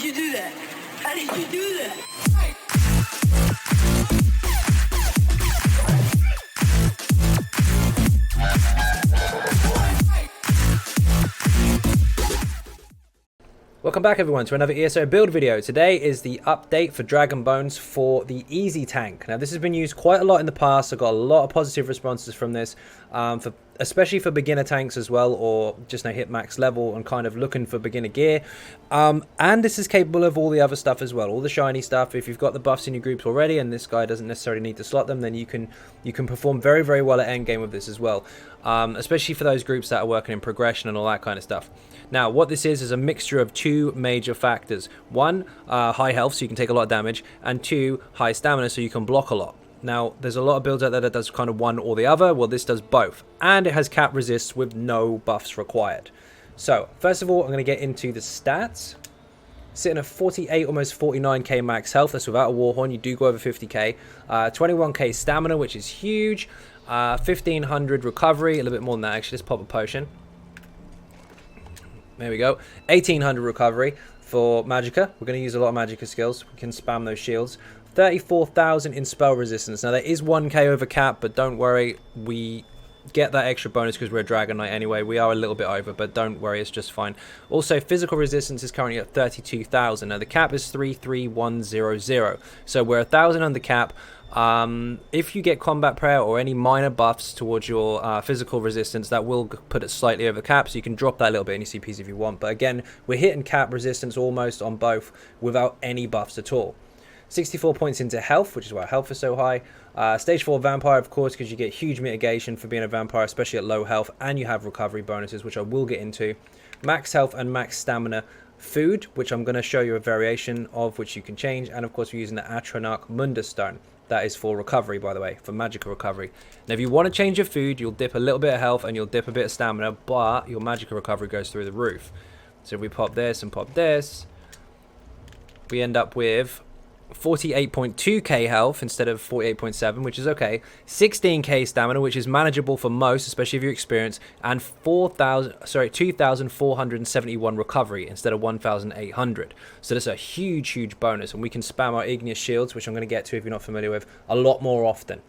you do that? How did you do that? Welcome back everyone to another ESO build video. Today is the update for Dragon Bones for the Easy Tank. Now this has been used quite a lot in the past. I got a lot of positive responses from this, especially for beginner tanks as well, or just hit max level and kind of looking for beginner gear. And this is capable of all the other stuff as well, all the shiny stuff. If you've got the buffs in your groups already and this guy doesn't necessarily need to slot them, then you can perform very, very well at endgame with this as well. Especially for those groups that are working in progression and all that kind of stuff. Now, what this is a mixture of two major factors. One, high health, so you can take a lot of damage, and two, high stamina, so you can block a lot. Now, there's a lot of builds out there that does kind of one or the other. Well, this does both, and it has cap resists with no buffs required. So, first of all, I'm going to get into the stats. Sitting at 48, almost 49k max health. That's without a warhorn. You do go over 50k. 21k stamina, which is huge. 1500 recovery, a little bit more than that actually. Let's pop a potion. There we go. 1800 recovery for Magicka. We're going to use a lot of Magicka skills. We can spam those shields. 34,000 in spell resistance. Now there is 1k over cap, but don't worry. We get that extra bonus because we're a Dragon Knight anyway. We are a little bit over, but don't worry, it's just fine. Also, physical resistance is currently at 32,000. Now the cap is 33100. So we're 1,000 under cap. If you get combat prayer or any minor buffs towards your physical resistance, that will put it slightly over the cap, so you can drop that a little bit in your CPs if you want. But again, we're hitting cap resistance almost on both without any buffs at all. 64 points into health, which is why health is so high. Stage 4 vampire, of course, because you get huge mitigation for being a vampire, especially at low health, and you have recovery bonuses, which I will get into. Max health and max stamina food, which I'm going to show you a variation of, which you can change. And of course, we're using the Atronach Mundus stone. That is for recovery, by the way, for Magicka recovery. Now, if you want to change your food, you'll dip a little bit of health and you'll dip a bit of stamina, but your Magicka recovery goes through the roof. So if we pop this and pop this, we end up with 48.2k health instead of 48.7, which is okay. 16k stamina, which is manageable for most, especially if you're experienced, and 2,471 recovery instead of 1,800. So that's a huge bonus, and we can spam our igneous shields, which I'm going to get to if you're not familiar with, a lot more often.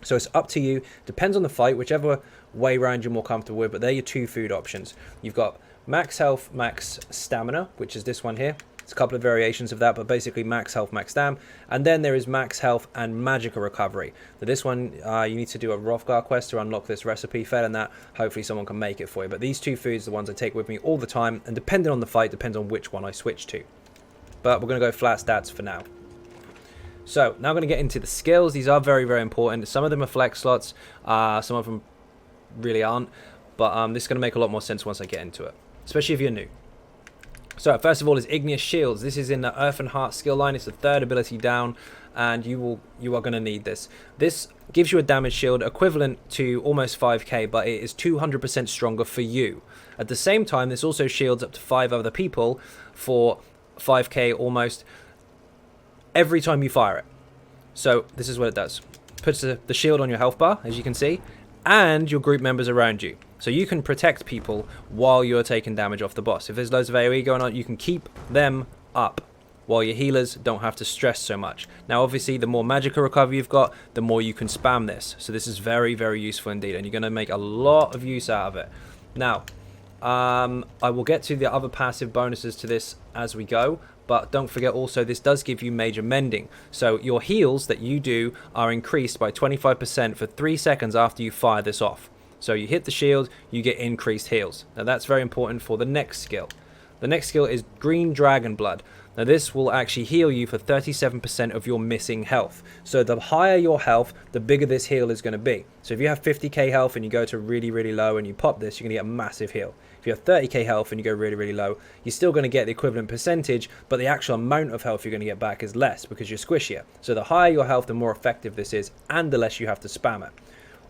So it's up to you. Depends on the fight, whichever way round you're more comfortable with, but they're your two food options. You've got max health, max stamina, which is this one here. It's a couple of variations of that, but basically max health, max stam. And then there is max health and Magicka recovery. For this one, you need to do a Hrothgar quest to unlock this recipe. Failing that, hopefully someone can make it for you. But these two foods are the ones I take with me all the time, and depending on the fight, depends on which one I switch to. But we're going to go flat stats for now. So now I'm going to get into the skills. These are very, very important. Some of them are flex slots. Some of them really aren't. But this is going to make a lot more sense once I get into it, especially if you're new. So first of all is Igneous Shields. This is in the Earth and Heart skill line. It's the third ability down, and you are going to need this. This gives you a damage shield equivalent to almost 5k, but it is 200% stronger for you. At the same time, this also shields up to 5 other people for 5k almost every time you fire it. So this is what it does. Puts the shield on your health bar, as you can see, and your group members around you. So you can protect people while you're taking damage off the boss. If there's loads of AoE going on, you can keep them up while your healers don't have to stress so much. Now, obviously, the more Magicka recovery you've got, the more you can spam this. So this is very, very useful indeed, and you're going to make a lot of use out of it. Now, I will get to the other passive bonuses to this as we go, but don't forget also this does give you major mending. So your heals that you do are increased by 25% for 3 seconds after you fire this off. So you hit the shield, you get increased heals. Now that's very important for the next skill. The next skill is Green Dragon Blood. Now this will actually heal you for 37% of your missing health. So the higher your health, the bigger this heal is going to be. So if you have 50k health and you go to really, really low and you pop this, you're going to get a massive heal. If you have 30k health and you go really, really low, you're still going to get the equivalent percentage, but the actual amount of health you're going to get back is less because you're squishier. So the higher your health, the more effective this is, and the less you have to spam it.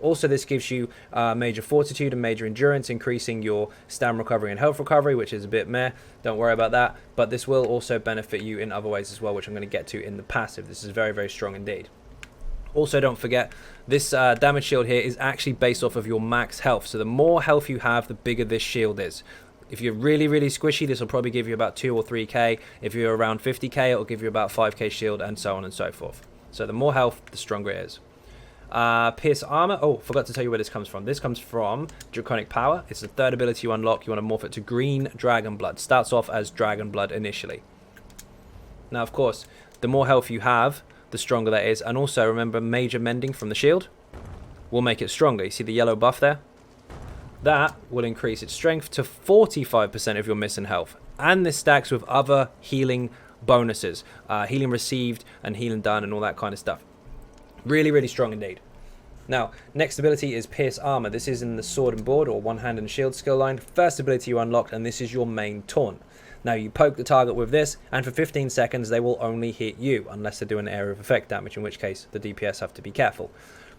Also, this gives you major fortitude and major endurance, increasing your stam recovery and health recovery, which is a bit meh. Don't worry about that. But this will also benefit you in other ways as well, which I'm going to get to in the passive. This is very, very strong indeed. Also, don't forget, this damage shield here is actually based off of your max health. So the more health you have, the bigger this shield is. If you're really, really squishy, this will probably give you about 2 or 3k. If you're around 50k, it'll give you about 5k shield, and so on and so forth. So the more health, the stronger it is. Pierce armor. Oh, forgot to tell you where this comes from. This comes from Draconic Power. It's the third ability you unlock. You want to morph it to green Dragon Blood. Starts off as Dragon Blood initially. Now, of course, the more health you have, the stronger that is. And also, remember, major mending from the shield will make it stronger. You see the yellow buff there? That will increase its strength to 45% of your missing health. And this stacks with other healing bonuses. Healing received and healing done and all that kind of stuff. Really, really strong indeed. Now, next ability is Pierce Armor. This is in the Sword and Board or One Hand and Shield skill line. First ability you unlocked, and this is your main taunt. Now, you poke the target with this, and for 15 seconds, they will only hit you, unless they do an area of effect damage, in which case the DPS have to be careful.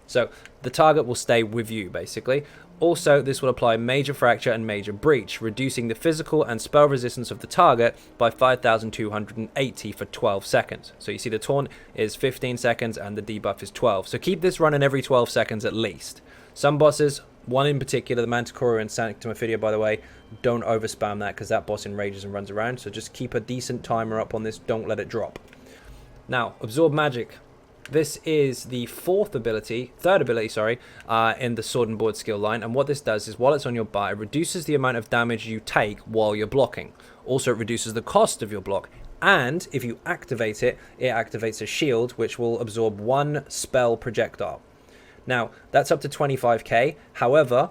So, the target will stay with you, basically. Also, this will apply Major Fracture and Major Breach, reducing the physical and spell resistance of the target by 5,280 for 12 seconds. So you see the taunt is 15 seconds and the debuff is 12. So keep this running every 12 seconds at least. Some bosses, one in particular, the Manticore and Sanctum Ophidia, by the way, don't overspam that because that boss enrages and runs around. So just keep a decent timer up on this. Don't let it drop. Now, Absorb Magic. This is the third ability, in the Sword and Board skill line. And what this does is, while it's on your bar, it reduces the amount of damage you take while you're blocking. Also, it reduces the cost of your block. And if you activate it, it activates a shield, which will absorb 1 spell projectile. Now, that's up to 25k. However,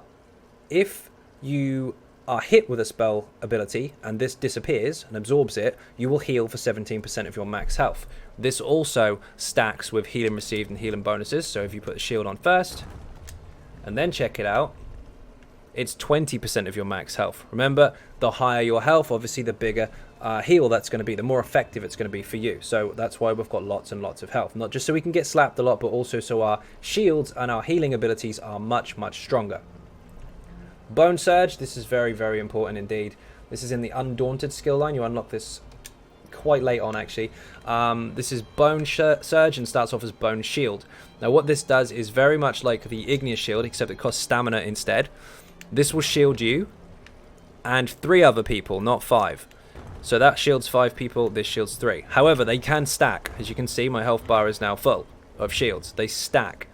if you are hit with a spell ability and this disappears and absorbs it, you will heal for 17% of your max health. This also stacks with healing received and healing bonuses. So if you put the shield on first and then check it out, it's 20% of your max health. Remember, the higher your health, obviously the bigger heal that's going to be, the more effective it's going to be for you. So that's why we've got lots and lots of health. Not just so we can get slapped a lot, but also so our shields and our healing abilities are much, much stronger. Bone Surge, this is very, very important indeed. This is in the Undaunted skill line. You unlock this quite late on, actually. This is Bone Surge and starts off as Bone Shield. Now, what this does is very much like the Igneous Shield, except it costs stamina instead. This will shield you and 3 other people, not 5. So that shields 5 people, this shields 3. However, they can stack. As you can see, my health bar is now full of shields. They stack.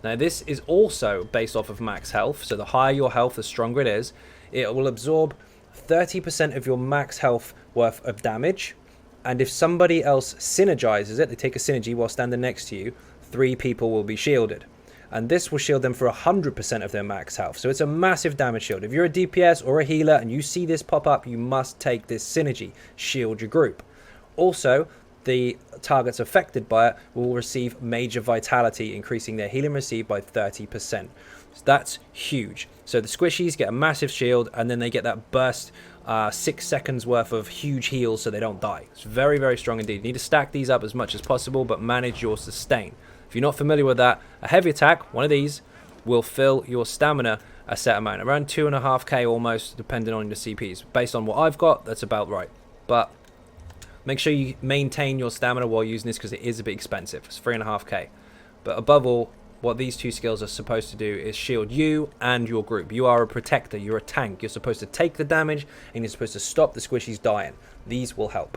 Now, this is also based off of max health, so the higher your health, the stronger it is. It will absorb 30% of your max health worth of damage, and if somebody else synergizes it, they take a synergy while standing next to you, 3 people will be shielded. And this will shield them for 100% of their max health, so it's a massive damage shield. If you're a DPS or a healer and you see this pop up, you must take this synergy, shield your group. Also, the targets affected by it will receive major vitality, increasing their healing received by 30%. So that's huge. So the squishies get a massive shield, and then they get that burst 6 seconds worth of huge heals so they don't die. It's very, very strong indeed. You need to stack these up as much as possible, but manage your sustain. If you're not familiar with that, a heavy attack, one of these, will fill your stamina a set amount. Around 2.5k almost, depending on your CPs. Based on what I've got, that's about right. But make sure you maintain your stamina while using this, because it is a bit expensive. It's 3.5k. But above all, what these 2 skills are supposed to do is shield you and your group. You are a protector. You're a tank. You're supposed to take the damage, and you're supposed to stop the squishies dying. These will help.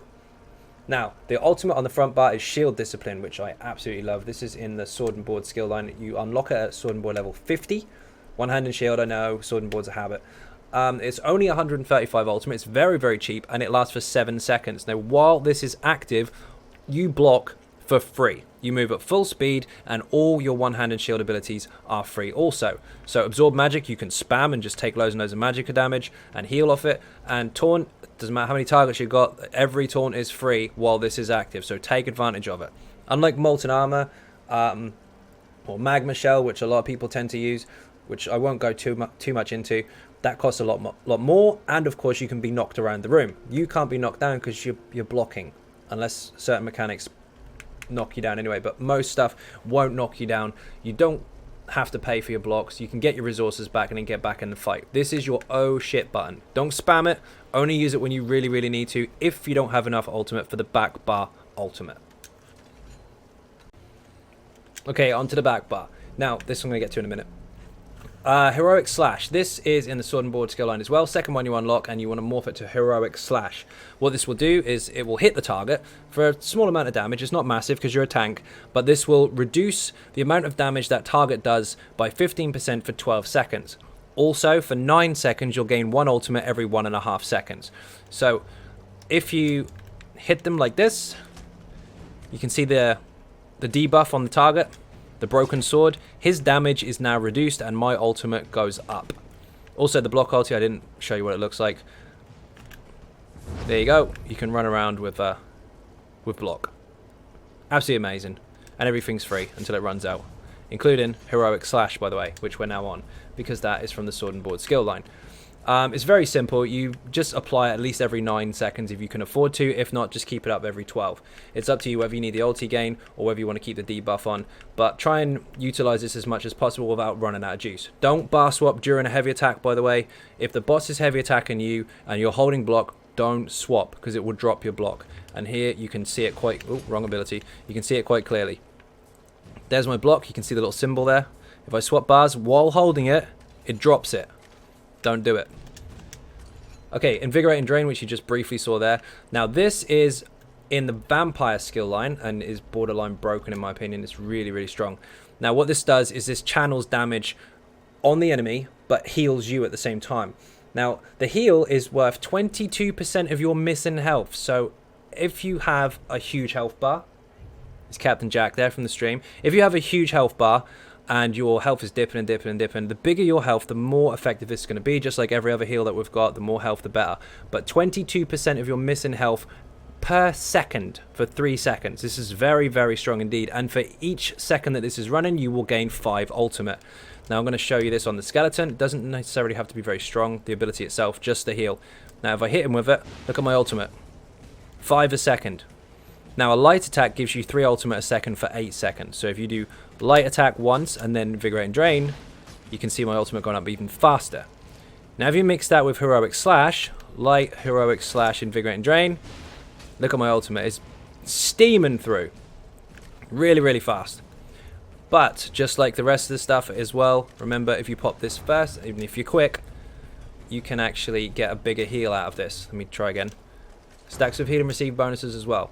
Now, the ultimate on the front bar is Shield Discipline, which I absolutely love. This is in the Sword and Board skill line. You unlock it at Sword and Board level 50. One Hand and Shield, I know. Sword and Board's a habit. It's only 135 ultimate. It's very, very cheap, and it lasts for 7 seconds. Now, while this is active, you block for free. You move at full speed, and all your One Hand and Shield abilities are free also. So Absorb Magic, you can spam and just take loads and loads of magic damage and heal off it. And Taunt, doesn't matter how many targets you got, every taunt is free while this is active. So take advantage of it. Unlike Molten Armor or Magma Shell, which a lot of people tend to use, which I won't go too much into, that costs a lot more, and of course you can be knocked around the room. You can't be knocked down because you're blocking, unless certain mechanics knock you down anyway, but most stuff won't knock you down. You don't have to pay for your blocks. You can get your resources back and then get back in the fight. This is your oh shit button. Don't spam it. Only use it when you really, really need to, if you don't have enough ultimate for the back bar ultimate. Okay, onto the back bar. Now, this I'm going to get to in a minute. Heroic Slash. This is in the Sword and Board skill line as well. Second one you unlock, and you want to morph it to Heroic Slash. What this will do is it will hit the target for a small amount of damage. It's not massive because you're a tank, but this will reduce the amount of damage that target does by 15% for 12 seconds. Also, for 9 seconds, you'll gain 1 ultimate every 1.5 seconds. So, if you hit them like this, you can see the debuff on the target. The broken sword, his damage is now reduced and my ultimate goes up. Also the block ulti, I didn't show you what it looks like. There you go. You can run around with block. Absolutely amazing. And everything's free until it runs out. Including Heroic Slash, by the way, which we're now on, because that is from the Sword and Board skill line. It's very simple. You just apply at least every 9 seconds if you can afford to. If not, just keep it up every 12. It's up to you whether you need the ulti gain or whether you want to keep the debuff on. But try and utilize this as much as possible without running out of juice. Don't bar swap during a heavy attack, by the way. If the boss is heavy attacking you and you're holding block, don't swap because it will drop your block. And here you can see it quite... Oh, wrong ability. You can see it quite clearly. There's my block. You can see the little symbol there. If I swap bars while holding it, it drops it. Don't do it. Okay, Invigorate and Drain, which you just briefly saw there. Now, this is in the Vampire skill line and is borderline broken in my opinion. It's really, really strong. Now, what this does is this channels damage on the enemy, but heals you at the same time. Now, the heal is worth 22% of your missing health. So, if you have a huge health bar, it's Captain Jack there from the stream. If you have a huge health bar, and your health is dipping and dipping and dipping, the bigger your health, the more effective this is going to be. Just like every other heal that we've got, the more health, the better. But 22% of your missing health per second for 3 seconds. This is very, very strong indeed. And for each second that this is running, you will gain 5 ultimate. Now, I'm going to show you this on the skeleton. It doesn't necessarily have to be very strong, the ability itself, just the heal. Now, if I hit him with it, look at my ultimate. 5 a second. Now, a light attack gives you 3 ultimate a second for 8 seconds. So if you do light attack once and then Invigorate and Drain, you can see my ultimate going up even faster. Now, if you mix that with Heroic Slash, light, Heroic Slash, Invigorate and Drain, look at my ultimate. It's steaming through. Really, really fast. But, just like the rest of the stuff as well, remember, if you pop this first, even if you're quick, you can actually get a bigger heal out of this. Let me try again. Stacks of heal and receive bonuses as well.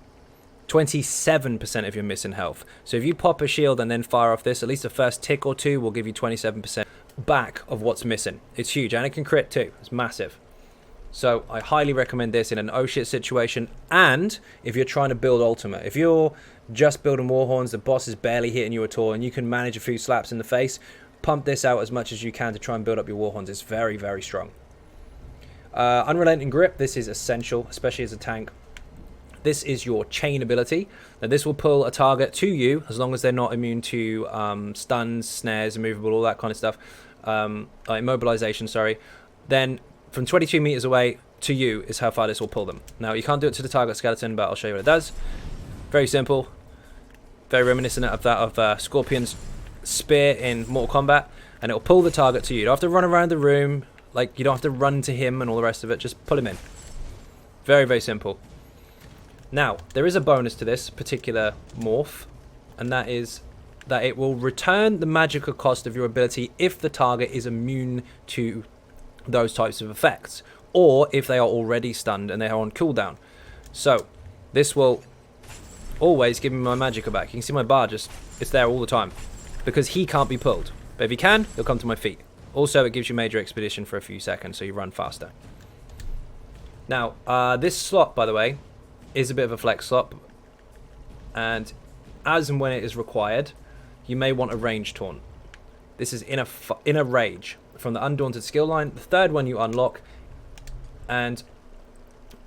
27% of your missing health. So if you pop a shield and then fire off this, at least the first tick or two will give you 27% back of what's missing. It's huge, and it can crit too. It's massive. So I highly recommend this in an oh shit situation, and if you're trying to build ultimate. If you're just building Warhorns, the boss is barely hitting you at all, and you can manage a few slaps in the face, pump this out as much as you can to try and build up your Warhorns. It's very, very strong. Unrelenting Grip, this is essential, especially as a tank. This is your chain ability. Now, this will pull a target to you as long as they're not immune to stuns, snares, immovable, all that kind of stuff. Immobilization, sorry. Then from 22 meters away to you is how far this will pull them. Now, you can't do it to the target skeleton, but I'll show you what it does. Very simple. Very reminiscent of that of Scorpion's spear in Mortal Kombat. And it'll pull the target to you. You don't have to run around the room. Like, you don't have to run to him and all the rest of it. Just pull him in. Very, very simple. Now, there is a bonus to this particular morph, and that is that it will return the magical cost of your ability if the target is immune to those types of effects, or if they are already stunned and they are on cooldown. So, this will always give me my magicka back. You can see my bar just, it's there all the time, because he can't be pulled. But if he can, he'll come to my feet. Also, it gives you major expedition for a few seconds, so you run faster. Now, this slot, by the way, is a bit of a flex slot, and as and when it is required, you may want a range taunt. This is in a rage from the Undaunted skill line, the third one you unlock, and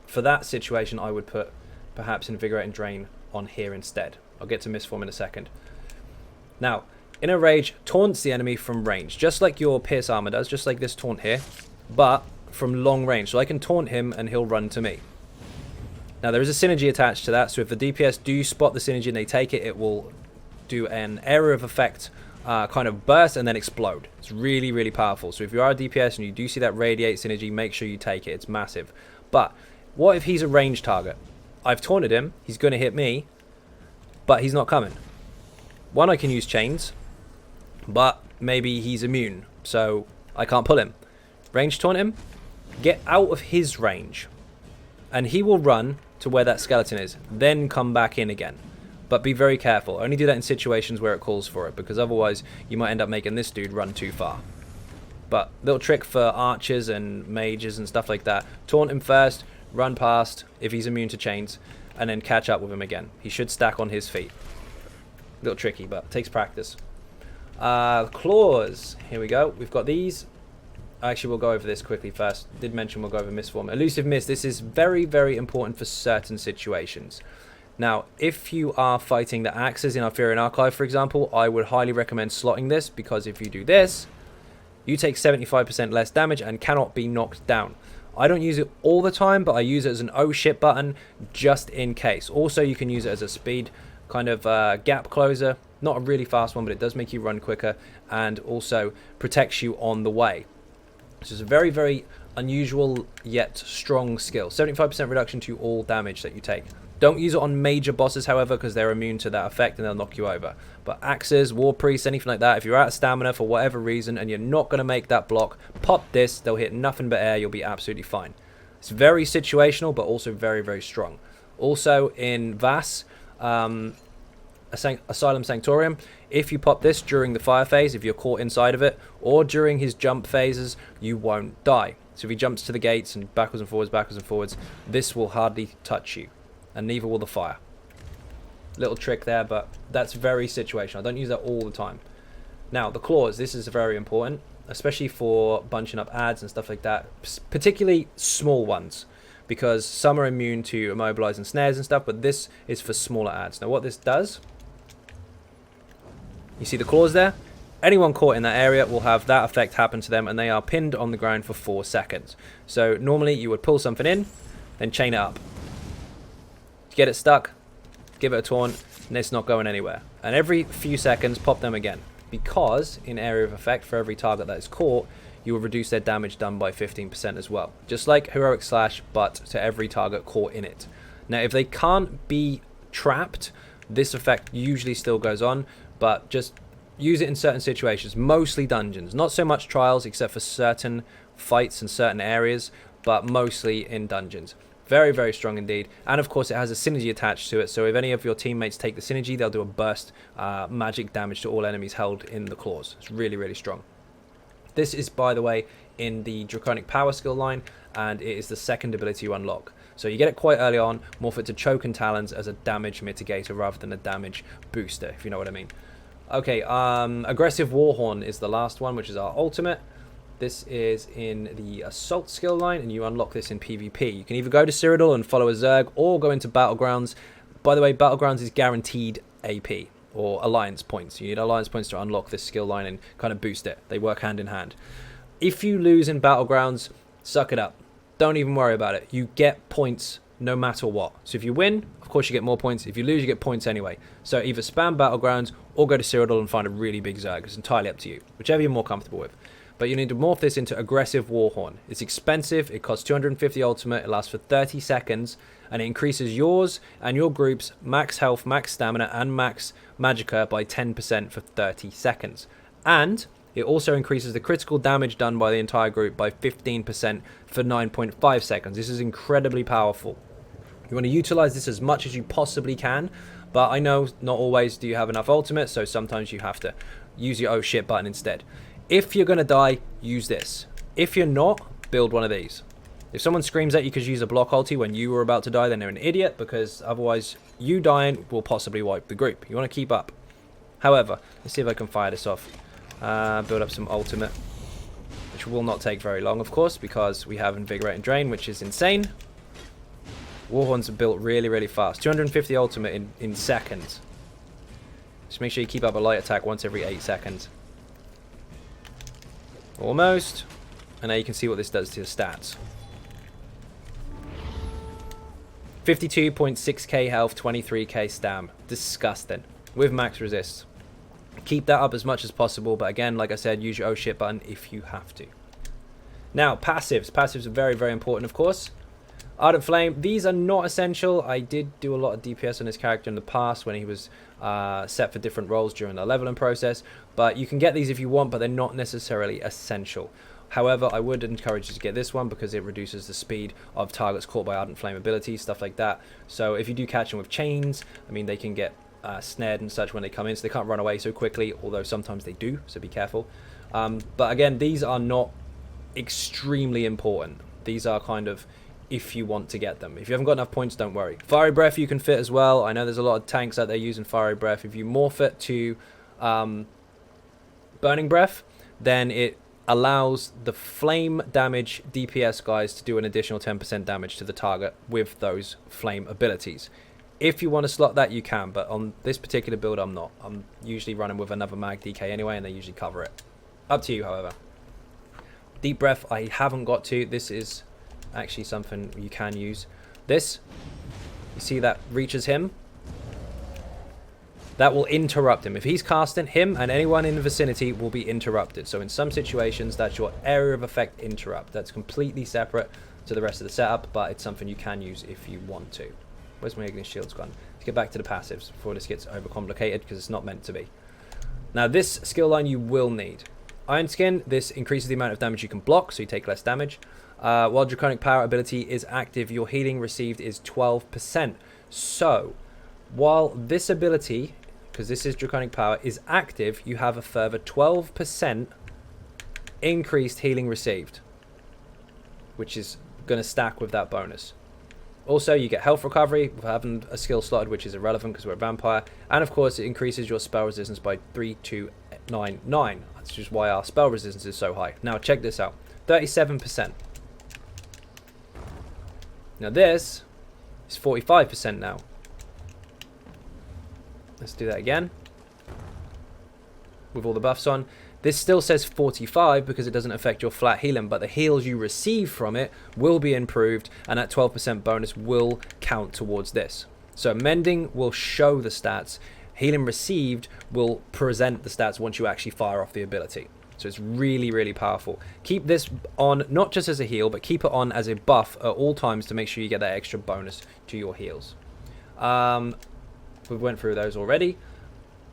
for that situation I would put perhaps Invigorate and Drain on here instead. I'll get to Mistform in a second. Now, in a rage taunts the enemy from range, just like your Pierce Armor does, just like this taunt here, but from long range, so I can taunt him and he'll run to me. Now, there is a synergy attached to that, so if the DPS do spot the synergy and they take it, it will do an area of effect kind of burst and then explode. It's really, really powerful. So if you are a DPS and you do see that radiate synergy, make sure you take it. It's massive. But what if he's a ranged target? I've taunted him, he's going to hit me, but he's not coming. One, I can use chains, but maybe he's immune, so I can't pull him. Range taunt him, get out of his range, and he will run to where that skeleton is, then come back in again. But be very careful. Only do that in situations where it calls for it, because otherwise you might end up making this dude run too far. But little trick for archers and mages and stuff like that. Taunt him first, run past if he's immune to chains, and then catch up with him again. He should stack on his feet. Little tricky, but takes practice. Claws. Here we go. We've got these. Actually, we'll go over this quickly first. Did mention we'll go over Mist form. Elusive Mist. This is very, very important for certain situations. Now, if you are fighting the axes in Arthurian Archive, for example, I would highly recommend slotting this, because if you do this, you take 75% less damage and cannot be knocked down. I don't use it all the time, but I use it as an oh shit button just in case. Also, you can use it as a speed kind of gap closer. Not a really fast one, but it does make you run quicker and also protects you on the way. This is a very, very unusual yet strong skill. 75% reduction to all damage that you take. Don't use it on major bosses, however, because they're immune to that effect and they'll knock you over. But axes, war priests, anything like that, if you're out of stamina for whatever reason and you're not going to make that block, pop this. They'll hit nothing but air. You'll be absolutely fine. It's very situational, but also very, very strong. Also in Vass, Asylum Sanctorium, if you pop this during the fire phase, if you're caught inside of it, or during his jump phases, you won't die. So if he jumps to the gates and backwards and forwards, this will hardly touch you. And neither will the fire. Little trick there, but that's very situational. I don't use that all the time. Now, the claws. This is very important, especially for bunching up ads and stuff like that. Particularly small ones, because some are immune to immobilize and snares and stuff, but this is for smaller ads. Now, what this does, you see the claws there? Anyone caught in that area will have that effect happen to them, and they are pinned on the ground for 4 seconds. So normally you would pull something in, then chain it up. Get it stuck, give it a taunt, and it's not going anywhere. And every few seconds, pop them again. Because in area of effect, for every target that is caught, you will reduce their damage done by 15% as well. Just like Heroic Slash, but to every target caught in it. Now, if they can't be trapped, this effect usually still goes on, but just use it in certain situations. Mostly dungeons. Not so much trials, except for certain fights in certain areas, but mostly in dungeons. Very, very strong indeed. And of course it has a synergy attached to it, so if any of your teammates take the synergy, they'll do a burst magic damage to all enemies held in the claws. It's really, really strong. This is, by the way, in the Draconic Power skill line, and it is the second ability you unlock. So you get it quite early on, morph it to Choke and Talons as a damage mitigator rather than a damage booster, if you know what I mean. Okay, Aggressive Warhorn is the last one, which is our ultimate. This is in the Assault skill line, and you unlock this in PvP. You can either go to Cyrodiil and follow a Zerg, or go into Battlegrounds. By the way, Battlegrounds is guaranteed AP, or Alliance points. You need Alliance points to unlock this skill line and kind of boost it. They work hand in hand. If you lose in Battlegrounds, suck it up. Don't even worry about it. You get points no matter what. So if you win, of course you get more points. If you lose, you get points anyway. So either spam Battlegrounds, or go to Cyrodiil and find a really big Zerg. It's entirely up to you, whichever you're more comfortable with. But you need to morph this into Aggressive Warhorn. It's expensive, it costs 250 ultimate, it lasts for 30 seconds, and it increases yours and your group's max health, max stamina, and max magicka by 10% for 30 seconds. And it also increases the critical damage done by the entire group by 15% for 9.5 seconds. This is incredibly powerful. You want to utilize this as much as you possibly can, but I know not always do you have enough ultimate, so sometimes you have to use your oh shit button instead. If you're going to die, use this. If you're not, build one of these. If someone screams at you because you use a block ulti when you were about to die, then they're an idiot, because otherwise you dying will possibly wipe the group. You want to keep up. However, let's see if I can fire this off. Build up some ultimate, which will not take very long, of course, because we have Invigorate and Drain, which is insane. Warhorns are built really, really fast. 250 ultimate in seconds. Just make sure you keep up a light attack once every 8 seconds. Almost. And now you can see what this does to your stats. 52.6k health, 23k stam. Disgusting. With max resist. Keep that up as much as possible, but again, like I said, use your oh shit button if you have to. Now, passives. Passives are very, very important, of course. Ardent Flame, these are not essential. I did do a lot of DPS on this character in the past when he was set for different roles during the leveling process. But you can get these if you want, but they're not necessarily essential. However, I would encourage you to get this one because it reduces the speed of targets caught by Ardent Flame abilities, stuff like that. So if you do catch them with chains, I mean, they can get snared and such when they come in, so they can't run away so quickly, although sometimes they do, so be careful. But again, these are not extremely important. These are kind of if you want to get them. If you haven't got enough points, don't worry. Fiery Breath you can fit as well. I know there's a lot of tanks out there using Fiery Breath. If you morph it to Burning Breath, then it allows the flame damage DPS guys to do an additional 10% damage to the target with those flame abilities. If you want to slot that, you can, but on this particular build, I'm not. I'm usually running with another mag DK anyway, and they usually cover it. Up to you, however. Deep Breath, I haven't got to. This is actually something you can use. This, you see that reaches him? That will interrupt him. If he's casting, him and anyone in the vicinity will be interrupted. So in some situations, that's your area of effect interrupt. That's completely separate to the rest of the setup, but it's something you can use if you want to. Where's my Ignis Shield's gone? Let's get back to the passives before this gets overcomplicated, because it's not meant to be. Now this skill line you will need. Iron Skin, this increases the amount of damage you can block, so you take less damage. While Draconic Power ability is active, your healing received is 12%. So, while this ability, because this is Draconic Power, is active, you have a further 12% increased healing received, which is going to stack with that bonus. Also, you get health recovery with having a skill slotted, which is irrelevant because we're a vampire. And of course, it increases your spell resistance by 3299. That's just why our spell resistance is so high. Now, check this out. 37%. Now this is 45% now. Let's do that again. With all the buffs on. This still says 45 because it doesn't affect your flat healing, but the heals you receive from it will be improved, and that 12% bonus will count towards this. So mending will show the stats. Healing received will present the stats once you actually fire off the ability. So it's really, really powerful. Keep this on not just as a heal, but keep it on as a buff at all times to make sure you get that extra bonus to your heals. We went through those already.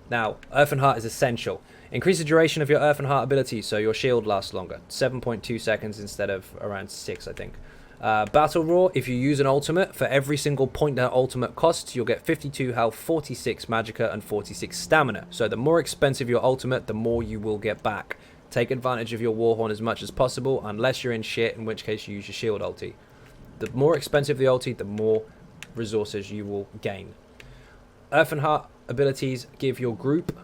Now, Earth and Heart is essential. Increase the duration of your Earth and Heart ability so your shield lasts longer. 7.2 seconds instead of around 6, I think. Battle Roar, if you use an ultimate, for every single point that ultimate costs, you'll get 52 health, 46 magicka, and 46 stamina. So the more expensive your ultimate, the more you will get back. Take advantage of your Warhorn as much as possible, unless you're in shit, in which case you use your shield ulti. The more expensive the ulti, the more resources you will gain. Earth and Heart abilities give your group,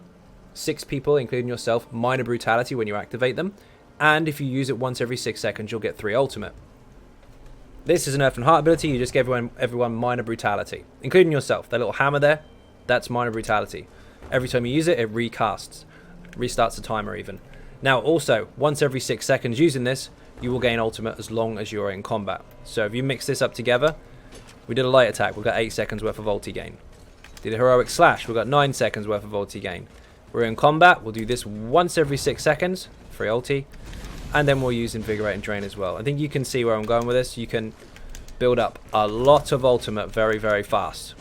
6 people, including yourself, minor brutality when you activate them. And if you use it once every 6 seconds, you'll get 3 ultimate. This is an Earth and Heart ability. You just give everyone minor brutality, including yourself. That little hammer there, that's minor brutality. Every time you use it, it recasts. Restarts the timer even. Now, also, once every 6 seconds using this, you will gain ultimate as long as you're in combat. So if you mix this up together, we did a light attack. We've got 8 seconds worth of ulti gain. Did a heroic slash. We've got 9 seconds worth of ulti gain. We're in combat. We'll do this once every 6 seconds. Free ulti. And then we'll use Invigorate and Drain as well. I think you can see where I'm going with this. You can build up a lot of ultimate very, very fast.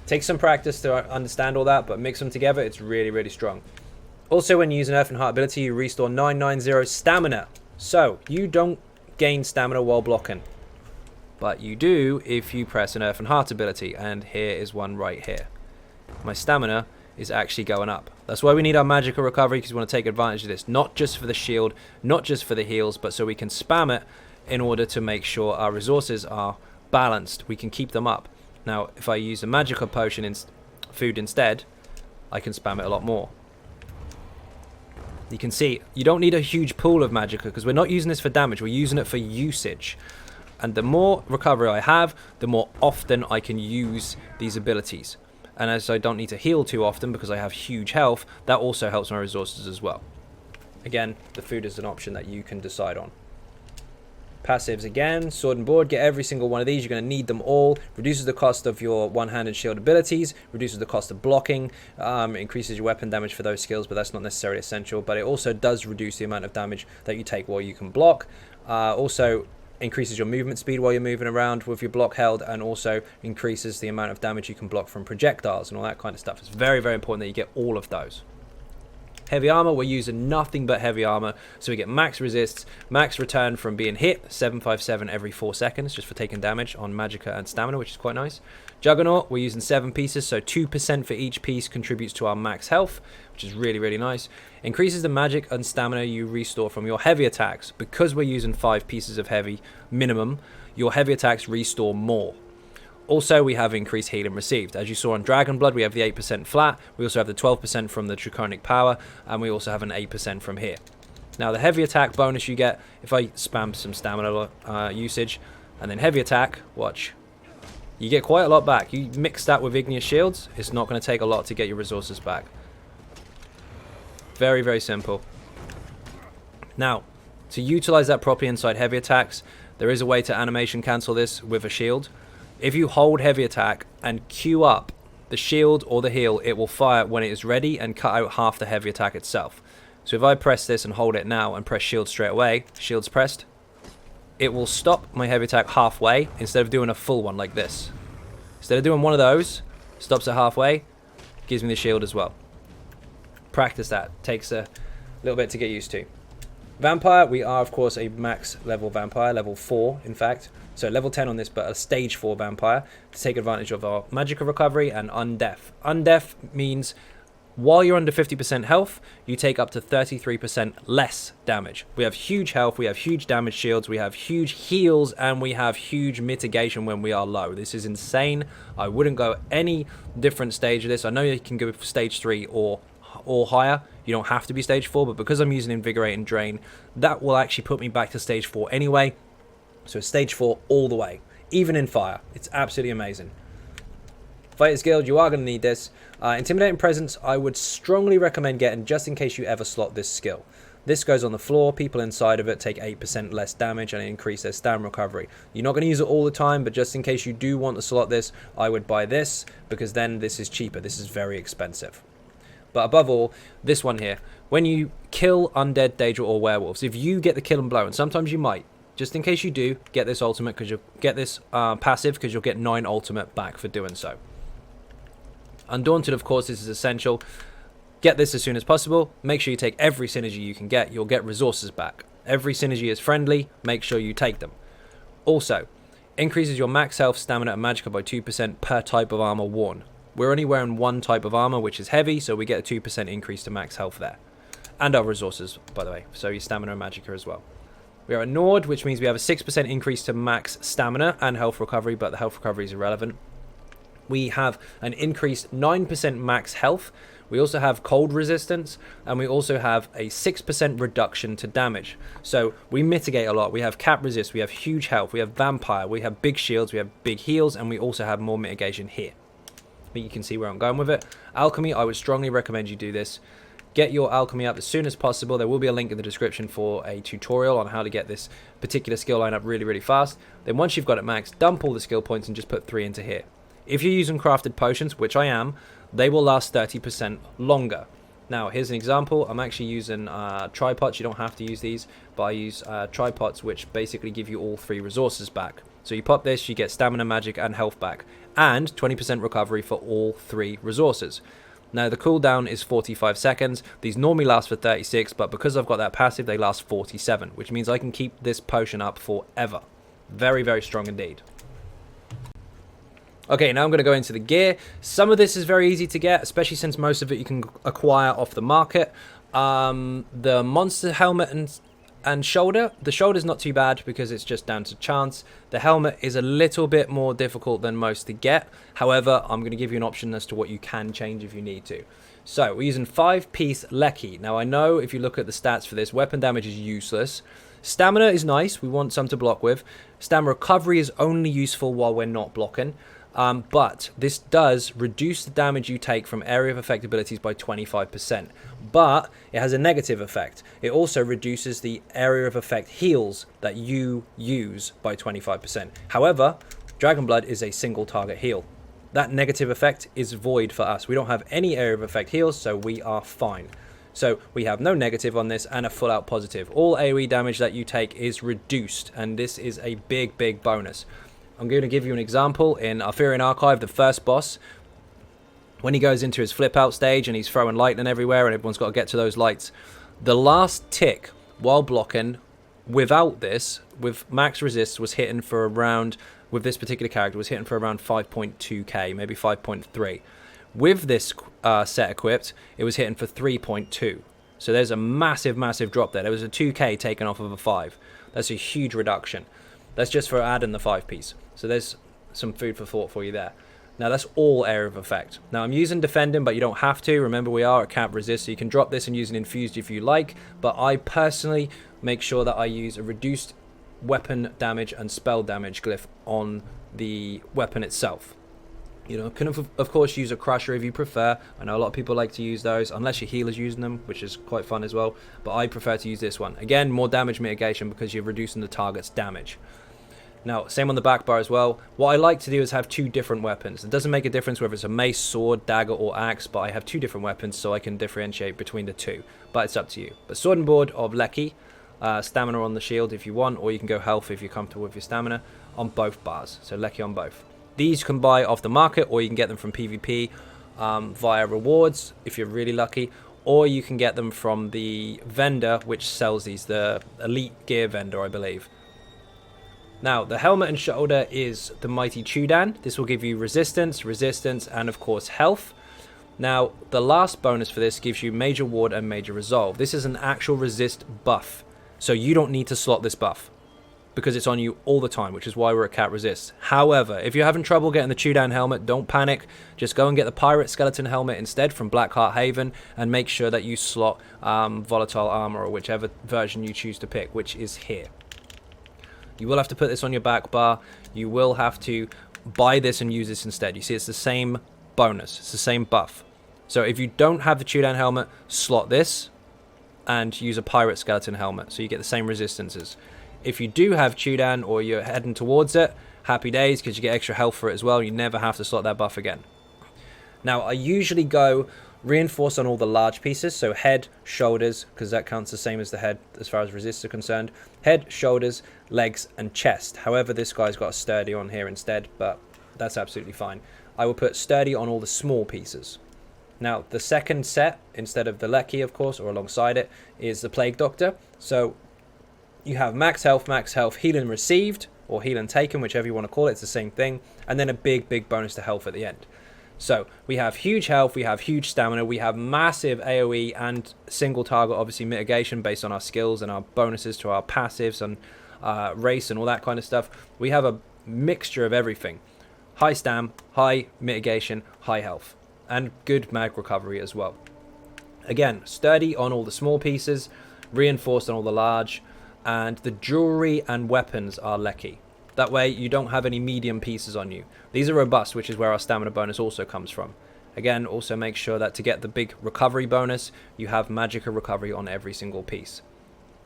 Takes some practice to understand all that, but mix them together, it's really, really strong. Also, when you use an Earth and Heart ability, you restore 990 stamina. So, you don't gain stamina while blocking. But you do if you press an Earth and Heart ability. And here is one right here. My stamina is actually going up. That's why we need our magical recovery, because we want to take advantage of this. Not just for the shield, not just for the heals, but so we can spam it in order to make sure our resources are balanced. We can keep them up. Now, if I use a magical potion food instead, I can spam it a lot more. You can see, you don't need a huge pool of magicka, because we're not using this for damage, we're using it for usage. And the more recovery I have, the more often I can use these abilities. And as I don't need to heal too often because I have huge health, that also helps my resources as well. Again, the food is an option that you can decide on. Passives again, sword and board, get every single one of these, you're going to need them all. Reduces the cost of your one-handed shield abilities, reduces the cost of blocking, increases your weapon damage for those skills, but that's not necessarily essential. But it also does reduce the amount of damage that you take while you can block. Also increases your movement speed while you're moving around with your block held, and also increases the amount of damage you can block from projectiles and all that kind of stuff. It's very, very important that you get all of those. Heavy armor, we're using nothing but heavy armor, so we get max resists, max return from being hit, 757 every 4 seconds, just for taking damage on magicka and stamina, which is quite nice. Juggernaut, we're using 7 pieces, so 2% for each piece contributes to our max health, which is really, really nice. Increases the magic and stamina you restore from your heavy attacks. Because we're using 5 pieces of heavy minimum, your heavy attacks restore more. Also, we have increased healing received. As you saw on Dragonblood, we have the 8% flat. We also have the 12% from the Draconic Power, and we also have an 8% from here. Now, the heavy attack bonus you get, if I spam some stamina usage, and then heavy attack, watch, you get quite a lot back. You mix that with Igneous Shields, it's not going to take a lot to get your resources back. Very, very simple. Now, to utilize that properly inside heavy attacks, there is a way to animation cancel this with a shield. If you hold heavy attack and queue up the shield or the heal, it will fire when it is ready and cut out half the heavy attack itself. So if I press this and hold it now and press shield straight away, shield's pressed, it will stop my heavy attack halfway instead of doing a full one like this. Instead of doing one of those, stops it halfway, gives me the shield as well. Practice that. Takes a little bit to get used to. Vampire, we are of course a max level vampire, level 4 in fact. So level 10 on this, but a stage 4 vampire to take advantage of our magicka recovery and undeath. Undeath means while you're under 50% health, you take up to 33% less damage. We have huge health, we have huge damage shields, we have huge heals, and we have huge mitigation when we are low. This is insane. I wouldn't go any different stage of this. I know you can go for stage 3 or higher. You don't have to be stage 4, but because I'm using Invigorate and Drain, that will actually put me back to stage 4 anyway. So stage 4 all the way, even in fire. It's absolutely amazing. Fighters Guild, you are going to need this. Intimidating Presence, I would strongly recommend getting just in case you ever slot this skill. This goes on the floor. People inside of it take 8% less damage and increase their stamina recovery. You're not going to use it all the time, but just in case you do want to slot this, I would buy this, because then this is cheaper. This is very expensive. But above all, this one here. When you kill undead, Daedra, or werewolves, if you get the kill and blow, and sometimes you might, just in case you do, get this ultimate, because you'll get this passive, because you'll get 9 ultimate back for doing so. Undaunted, of course, this is essential. Get this as soon as possible. Make sure you take every synergy you can get. You'll get resources back. Every synergy is friendly. Make sure you take them. Also, increases your max health, stamina, and magicka by 2% per type of armor worn. We're only wearing one type of armor, which is heavy, so we get a 2% increase to max health there. And our resources, by the way. So your stamina and magicka as well. We are a Nord, which means we have a 6% increase to max stamina and health recovery, but the health recovery is irrelevant. We have an increased 9% max health. We also have cold resistance, and we also have a 6% reduction to damage. So we mitigate a lot. We have cap resist, we have huge health, we have vampire, we have big shields, we have big heals, and we also have more mitigation here. I think you can see where I'm going with it. Alchemy, I would strongly recommend you do this. Get your alchemy up as soon as possible. There will be a link in the description for a tutorial on how to get this particular skill line up really, really fast. Then once you've got it maxed, dump all the skill points and just put 3 into here. If you're using crafted potions, which I am, they will last 30% longer. Now, here's an example. I'm actually using tripods. You don't have to use these, but I use tripods, which basically give you all 3 resources back. So you pop this, you get stamina, magic, and health back, and 20% recovery for all 3 resources. Now, the cooldown is 45 seconds. These normally last for 36, but because I've got that passive, they last 47, which means I can keep this potion up forever. Very, very strong indeed. Okay, now I'm going to go into the gear. Some of this is very easy to get, especially since most of it you can acquire off the market. The monster helmet and shoulder. The shoulder's not too bad because it's just down to chance. The helmet is a little bit more difficult than most to get. However, I'm going to give you an option as to what you can change if you need to. So we're using 5-piece Lecky. Now I know if you look at the stats for this, weapon damage is useless. Stamina is nice. We want some to block with. Stamina recovery is only useful while we're not blocking. But this does reduce the damage you take from area of effect abilities by 25%. But it has a negative effect. It also reduces the area of effect heals that you use by 25%. However, Dragonblood is a single target heal. That negative effect is void for us. We don't have any area of effect heals, so we are fine. So we have no negative on this and a full out positive. All AoE damage that you take is reduced, and this is a big bonus. I'm going to give you an example. In Arthurian Archive, the first boss, when he goes into his flip out stage and he's throwing lightning everywhere and everyone's got to get to those lights, the last tick while blocking without this, with max resist, was hitting for around, with this particular character, was hitting for around 5.2k, maybe 5.3. With this set equipped, it was hitting for 3.2. So there's a massive drop there. There was a 2k taken off of a 5. That's a huge reduction. That's just for adding the 5 piece. So there's some food for thought for you there. Now that's all area of effect. Now I'm using defending, but you don't have to. Remember, we are at cap resist, so you can drop this and use an infused if you like. But I personally make sure that I use a reduced weapon damage and spell damage glyph on the weapon itself. You know, can of course use a crusher if you prefer. I know a lot of people like to use those, unless your healer's using them, which is quite fun as well. But I prefer to use this one. Again, more damage mitigation because you're reducing the target's damage. Now, same on the back bar as well. What I like to do is have 2 different weapons. It doesn't make a difference whether it's a mace, sword, dagger, or axe, but I have 2 different weapons so I can differentiate between the 2. But it's up to you. But sword and board of Lecky, stamina on the shield if you want, or you can go health if you're comfortable with your stamina on both bars. So Lecky on both. These you can buy off the market, or you can get them from PvP via rewards if you're really lucky, or you can get them from the vendor which sells these, the elite gear vendor, I believe. Now, the helmet and shoulder is the mighty Chudan. This will give you resistance, and of course health. Now, the last bonus for this gives you major ward and major resolve. This is an actual resist buff, so you don't need to slot this buff, because it's on you all the time, which is why we're at cap resist. However, if you're having trouble getting the Chudan helmet, don't panic. Just go and get the pirate skeleton helmet instead from Blackheart Haven, and make sure that you slot volatile armor, or whichever version you choose to pick, which is here. You will have to put this on your back bar. You will have to buy this and use this instead. You see, it's the same bonus. It's the same buff. So if you don't have the Chudan helmet, slot this and use a pirate skeleton helmet, so you get the same resistances. If you do have Chudan, or you're heading towards it, happy days, because you get extra health for it as well. You never have to slot that buff again. Now, I usually go reinforce on all the large pieces, so head, shoulders, because that counts the same as the head as far as resists are concerned. Head, shoulders, legs, and chest. However, this guy's got a sturdy on here instead, but that's absolutely fine. I will put sturdy on all the small pieces. Now, the second set, instead of the Lecky, of course, or alongside it, is the Plague Doctor. So you have max health, healing received, or healing taken, whichever you want to call it. It's the same thing. And then a big bonus to health at the end. So we have huge health, we have huge stamina, we have massive AoE and single target, obviously, mitigation based on our skills and our bonuses to our passives and race and all that kind of stuff. We have a mixture of everything. High stam, high mitigation, high health, and good mag recovery as well. Again, sturdy on all the small pieces, reinforced on all the large, and the jewelry and weapons are Lecky. That way you don't have any medium pieces on you. These are robust, which is where our stamina bonus also comes from. Again, also make sure that to get the big recovery bonus, you have magicka recovery on every single piece.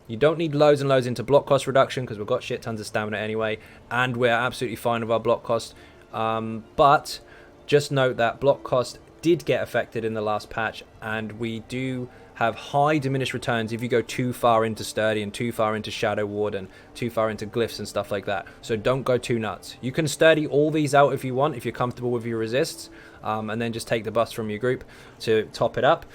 You don't need loads and loads into block cost reduction, because we've got shit tons of stamina anyway, and we're absolutely fine with our block cost. But just note that block cost did get affected in the last patch, and we do have high diminished returns if you go too far into sturdy and too far into shadow ward and too far into glyphs and stuff like that. So don't go too nuts. You can sturdy all these out if you want, if you're comfortable with your resists, and then just take the buffs from your group to top it up.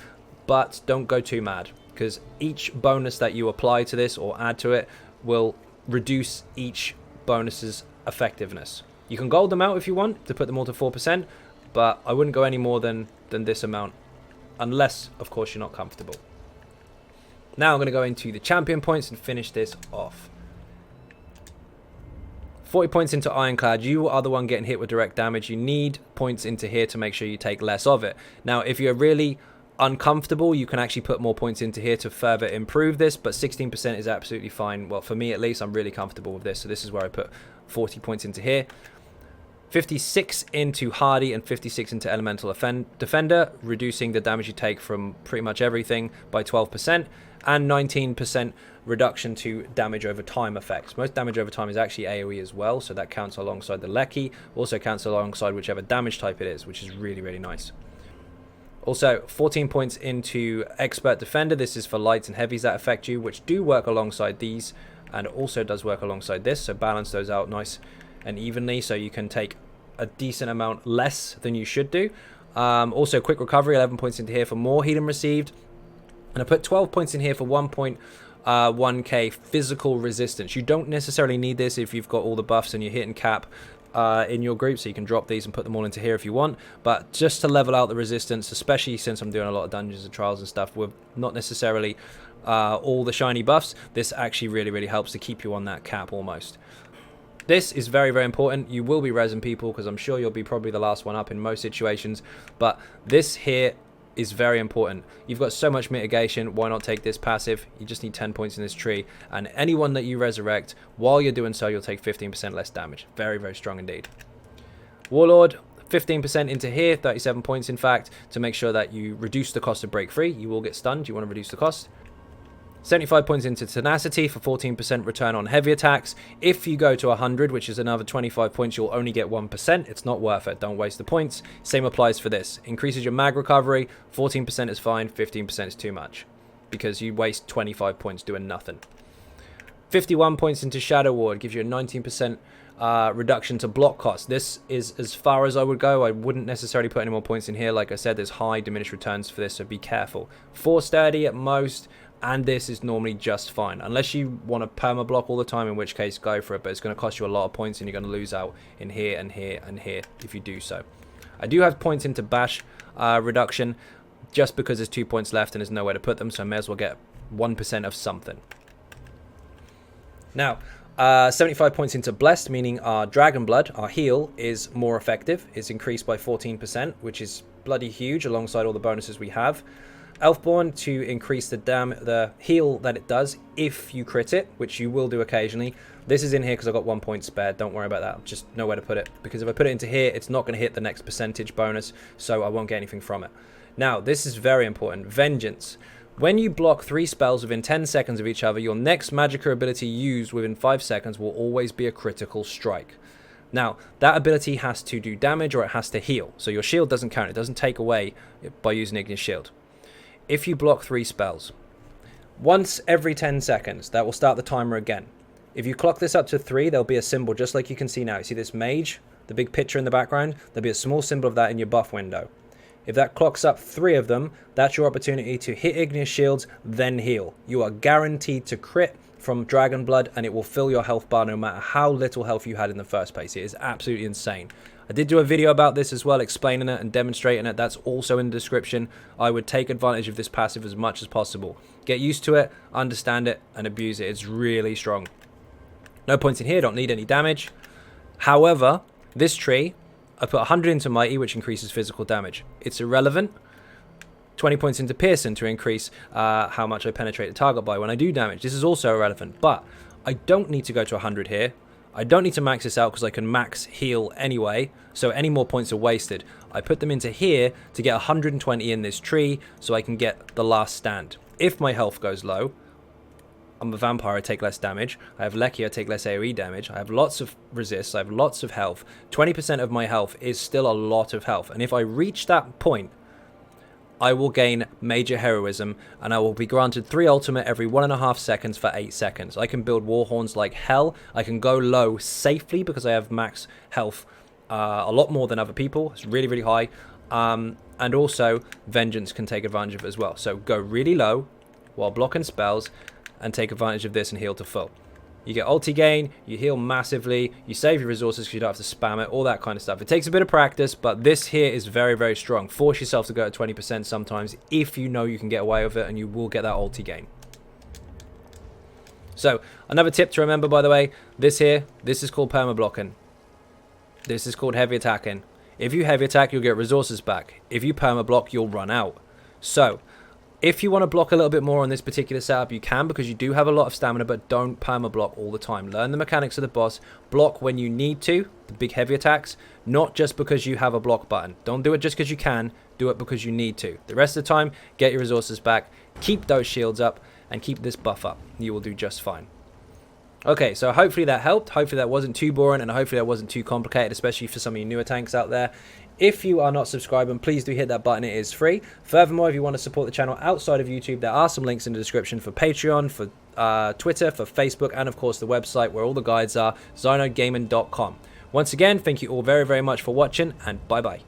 But don't go too mad, because each bonus that you apply to this or add to it will reduce each bonus's effectiveness. You can gold them out if you want to put them all to 4%, but I wouldn't go any more than this amount, unless, of course, you're not comfortable. Now I'm going to go into the champion points and finish this off. 40 points into Ironclad. You are the one getting hit with direct damage. You need points into here to make sure you take less of it. Now, if you're really uncomfortable, you can actually put more points into here to further improve this, but 16% is absolutely fine. Well, for me at least, I'm really comfortable with this, so this is where I put 40 points into here. 56 into Hardy and 56 into Elemental Defender, reducing the damage you take from pretty much everything by 12%, and 19% reduction to damage over time effects. Most damage over time is actually AoE as well, so that counts alongside the Lecky, also counts alongside whichever damage type it is, which is really, really nice. Also, 14 points into Expert Defender. This is for lights and heavies that affect you, which do work alongside these, and also does work alongside this, so balance those out nice and evenly, so you can take a decent amount less than you should do. Also, quick recovery, 11 points into here for more healing received. And I put 12 points in here for 1.1k physical resistance. You don't necessarily need this if you've got all the buffs and you're hitting cap in your group, so you can drop these and put them all into here if you want. But just to level out the resistance, especially since I'm doing a lot of dungeons and trials and stuff with not necessarily all the shiny buffs, this actually really helps to keep you on that cap almost. This is very important. You will be resin people, because I'm sure you'll be probably the last one up in most situations, but this here is very important. You've got so much mitigation, why not take this passive? You just need 10 points in this tree, and anyone that you resurrect, while you're doing so, you'll take 15% less damage. Very strong indeed. Warlord, 15% into here, 37 points in fact, to make sure that you reduce the cost of break free. You will get stunned, you want to reduce the cost. 75 points into Tenacity for 14% return on heavy attacks. If you go to 100, which is another 25 points, you'll only get 1%. It's not worth it. Don't waste the points. Same applies for this. Increases your mag recovery. 14% is fine. 15% is too much, because you waste 25 points doing nothing. 51 points into Shadow Ward. Gives you a 19% reduction to block cost. This is as far as I would go. I wouldn't necessarily put any more points in here. Like I said, there's high diminished returns for this, so be careful. 4 sturdy at most. And this is normally just fine, unless you want to perma block all the time, in which case go for it, but it's going to cost you a lot of points and you're going to lose out in here and here and here if you do so. I do have points into bash reduction, just because there's 2 points left and there's nowhere to put them, so I may as well get 1% of something. Now, 75 points into blessed, meaning our dragon blood, our heal, is more effective. It's increased by 14%, which is bloody huge alongside all the bonuses we have. Elfborn to increase the heal that it does if you crit it, which you will do occasionally. This is in here because I've got 1 point spared. Don't worry about that. Just know where to put it, because if I put it into here, it's not going to hit the next percentage bonus, so I won't get anything from it. Now, this is very important. Vengeance. When you block 3 spells within 10 seconds of each other, your next magic ability used within 5 seconds will always be a critical strike. Now, that ability has to do damage or it has to heal, so your shield doesn't count. It doesn't take away by using Igneous Shield. If you block 3 spells, once every 10 seconds, that will start the timer again. If you clock this up to 3, there'll be a symbol just like you can see now. You see this mage, the big picture in the background? There'll be a small symbol of that in your buff window. If that clocks up 3 of them, that's your opportunity to hit Igneous Shields, then heal. You are guaranteed to crit from Dragon Blood, and it will fill your health bar no matter how little health you had in the first place. It is absolutely insane. I did do a video about this as well, explaining it and demonstrating it. That's also in the description. I would take advantage of this passive as much as possible. Get used to it, understand it, and abuse it. It's really strong. No points in here, don't need any damage. However, this tree, I put 100 into Mighty, which increases physical damage. It's irrelevant. 20 points into Pearson to increase how much I penetrate the target by when I do damage. This is also irrelevant, but I don't need to go to 100 here. I don't need to max this out because I can max heal anyway, so any more points are wasted. I put them into here to get 120 in this tree so I can get the last stand. If my health goes low, I'm a vampire, I take less damage. I have Lecky, I take less AoE damage. I have lots of resists, I have lots of health. 20% of my health is still a lot of health, and if I reach that point, I will gain major heroism, and I will be granted 3 ultimate every 1.5 seconds for 8 seconds. I can build war horns like hell. I can go low safely because I have max health a lot more than other people. It's really high. And also, Vengeance can take advantage of it as well. So go really low while blocking spells and take advantage of this and heal to full. You get ulti gain, you heal massively, you save your resources because you don't have to spam it, all that kind of stuff. It takes a bit of practice, but this here is very strong. Force yourself to go at 20% sometimes if you know you can get away with it, and you will get that ulti gain. So, another tip to remember, by the way, this here, this is called perma blocking. This is called heavy attacking. If you heavy attack, you'll get resources back. If you perma block, you'll run out. So, if you want to block a little bit more on this particular setup, you can, because you do have a lot of stamina, but don't perma block all the time. Learn the mechanics of the boss. Block when you need to, the big heavy attacks, not just because you have a block button. Don't do it just because you can, do it because you need to. The rest of the time, get your resources back, keep those shields up, and keep this buff up. You will do just fine. Okay, so hopefully that helped. Hopefully that wasn't too boring, and hopefully that wasn't too complicated, especially for some of you newer tanks out there. If you are not subscribing, please do hit that button. It is free. Furthermore, if you want to support the channel outside of YouTube, there are some links in the description for Patreon, for Twitter, for Facebook, and of course the website where all the guides are, XynodeGaming.com. Once again, thank you all very, very much for watching, and bye-bye.